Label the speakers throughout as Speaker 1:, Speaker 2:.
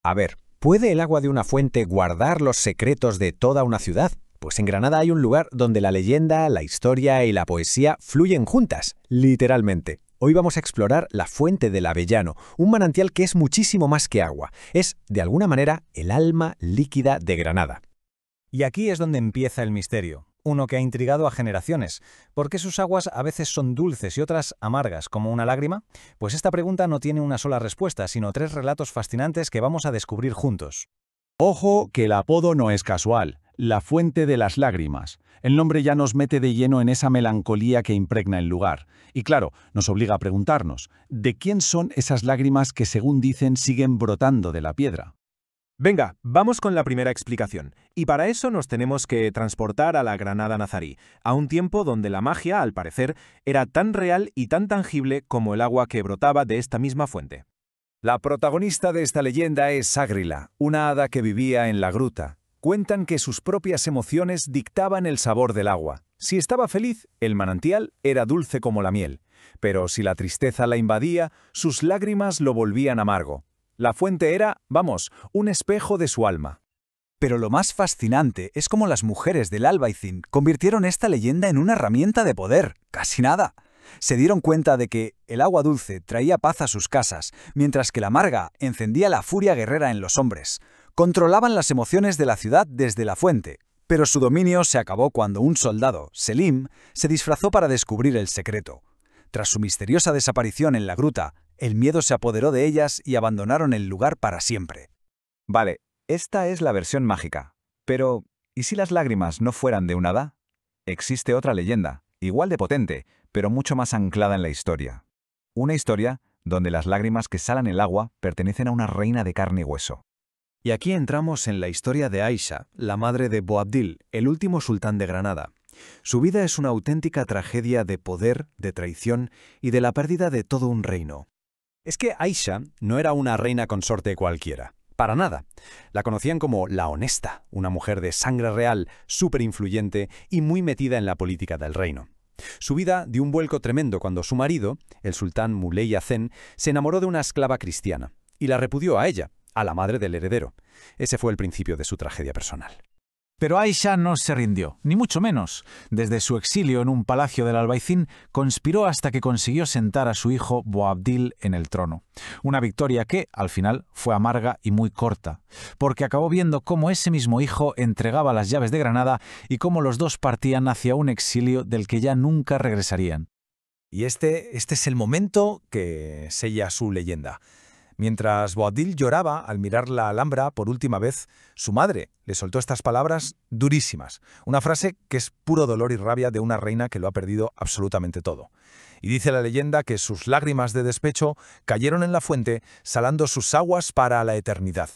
Speaker 1: A ver, ¿puede el agua de una fuente guardar los secretos de toda una ciudad? Pues en Granada hay un lugar donde la leyenda, la historia y la poesía fluyen juntas, literalmente. Hoy vamos a explorar la Fuente del Avellano, un manantial que es muchísimo más que agua. Es, de alguna manera, el alma líquida de Granada.
Speaker 2: Y aquí es donde empieza el misterio, uno que ha intrigado a generaciones. ¿Por qué sus aguas a veces son dulces y otras amargas, como una lágrima? Pues esta pregunta no tiene una sola respuesta, sino 3 relatos fascinantes que vamos a descubrir juntos.
Speaker 3: Ojo que el apodo no es casual, la Fuente de las Lágrimas. El nombre ya nos mete de lleno en esa melancolía que impregna el lugar. Y claro, nos obliga a preguntarnos, ¿de quién son esas lágrimas que según dicen siguen brotando de la piedra?
Speaker 4: Venga, vamos con la primera explicación. Y para eso nos tenemos que transportar a la Granada nazarí, a un tiempo donde la magia, al parecer, era tan real y tan tangible como el agua que brotaba de esta misma fuente.
Speaker 5: La protagonista de esta leyenda es Ágrila, una hada que vivía en la gruta. Cuentan que sus propias emociones dictaban el sabor del agua. Si estaba feliz, el manantial era dulce como la miel. Pero si la tristeza la invadía, sus lágrimas lo volvían amargo. La fuente era, vamos, un espejo de su alma.
Speaker 6: Pero lo más fascinante es cómo las mujeres del Albaicín convirtieron esta leyenda en una herramienta de poder. Casi nada. Se dieron cuenta de que el agua dulce traía paz a sus casas, mientras que la amarga encendía la furia guerrera en los hombres. Controlaban las emociones de la ciudad desde la fuente. Pero su dominio se acabó cuando un soldado, Selim, se disfrazó para descubrir el secreto. Tras su misteriosa desaparición en la gruta, el miedo se apoderó de ellas y abandonaron el lugar para siempre.
Speaker 5: Vale, esta es la versión mágica. Pero, ¿y si las lágrimas no fueran de un hada? Existe otra leyenda, igual de potente, pero mucho más anclada en la historia. Una historia donde las lágrimas que salan el agua pertenecen a una reina de carne y hueso.
Speaker 4: Y aquí entramos en la historia de Aisha, la madre de Boabdil, el último sultán de Granada. Su vida es una auténtica tragedia de poder, de traición y de la pérdida de todo un reino.
Speaker 1: Es que Aisha no era una reina consorte cualquiera. Para nada. La conocían como la honesta, una mujer de sangre real, súper influyente y muy metida en la política del reino. Su vida dio un vuelco tremendo cuando su marido, el sultán Muley Hacén, se enamoró de una esclava cristiana y la repudió a ella, a la madre del heredero. Ese fue el principio de su tragedia personal.
Speaker 7: Pero Aisha no se rindió, ni mucho menos. Desde su exilio en un palacio del Albaicín, conspiró hasta que consiguió sentar a su hijo Boabdil en el trono. Una victoria que, al final, fue amarga y muy corta, porque acabó viendo cómo ese mismo hijo entregaba las llaves de Granada y cómo los dos partían hacia un exilio del que ya nunca regresarían.
Speaker 6: Y este es el momento que sella su leyenda. Mientras Boabdil lloraba al mirar la Alhambra por última vez, su madre le soltó estas palabras durísimas, una frase que es puro dolor y rabia de una reina que lo ha perdido absolutamente todo. Y dice la leyenda que sus lágrimas de despecho cayeron en la fuente, salando sus aguas para la eternidad.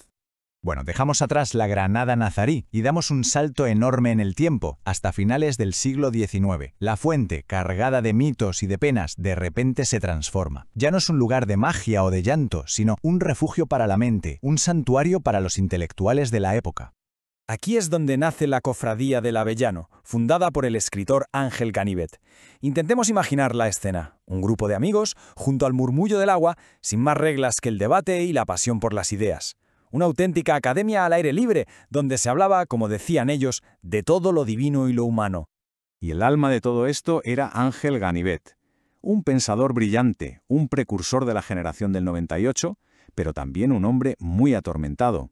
Speaker 2: Bueno, dejamos atrás la Granada nazarí y damos un salto enorme en el tiempo, hasta finales del siglo XIX. La fuente, cargada de mitos y de penas, de repente se transforma. Ya no es un lugar de magia o de llanto, sino un refugio para la mente, un santuario para los intelectuales de la época.
Speaker 4: Aquí es donde nace la Cofradía del Avellano, fundada por el escritor Ángel Ganivet. Intentemos imaginar la escena. Un grupo de amigos, junto al murmullo del agua, sin más reglas que el debate y la pasión por las ideas. Una auténtica academia al aire libre, donde se hablaba, como decían ellos, de todo lo divino y lo humano.
Speaker 3: Y el alma de todo esto era Ángel Ganivet, un pensador brillante, un precursor de la generación del 98, pero también un hombre muy atormentado.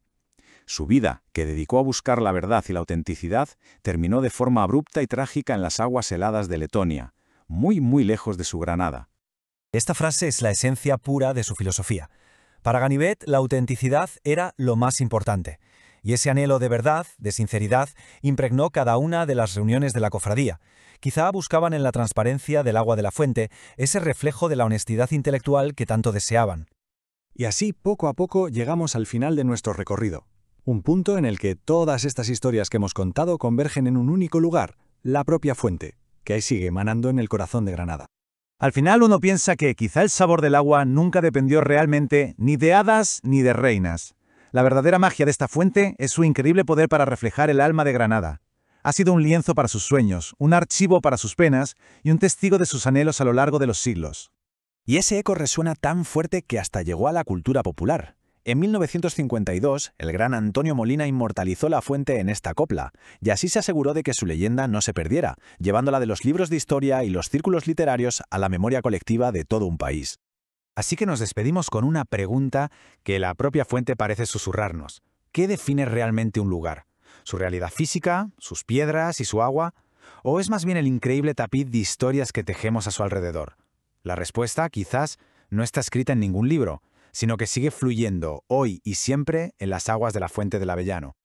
Speaker 3: Su vida, que dedicó a buscar la verdad y la autenticidad, terminó de forma abrupta y trágica en las aguas heladas de Letonia, muy muy lejos de su Granada.
Speaker 2: Esta frase es la esencia pura de su filosofía. Para Ganivet, la autenticidad era lo más importante, y ese anhelo de verdad, de sinceridad, impregnó cada una de las reuniones de la cofradía. Quizá buscaban en la transparencia del agua de la fuente ese reflejo de la honestidad intelectual que tanto deseaban.
Speaker 1: Y así, poco a poco, llegamos al final de nuestro recorrido. Un punto en el que todas estas historias que hemos contado convergen en un único lugar, la propia fuente, que ahí sigue emanando en el corazón de Granada.
Speaker 7: Al final uno piensa que quizá el sabor del agua nunca dependió realmente ni de hadas ni de reinas. La verdadera magia de esta fuente es su increíble poder para reflejar el alma de Granada. Ha sido un lienzo para sus sueños, un archivo para sus penas y un testigo de sus anhelos a lo largo de los siglos.
Speaker 6: Y ese eco resuena tan fuerte que hasta llegó a la cultura popular.
Speaker 1: En 1952, el gran Antonio Molina inmortalizó la fuente en esta copla, y así se aseguró de que su leyenda no se perdiera, llevándola de los libros de historia y los círculos literarios a la memoria colectiva de todo un país.
Speaker 2: Así que nos despedimos con una pregunta que la propia fuente parece susurrarnos. ¿Qué define realmente un lugar? ¿Su realidad física, sus piedras y su agua? ¿O es más bien el increíble tapiz de historias que tejemos a su alrededor? La respuesta, quizás, no está escrita en ningún libro, sino que sigue fluyendo hoy y siempre en las aguas de la fuente del Avellano.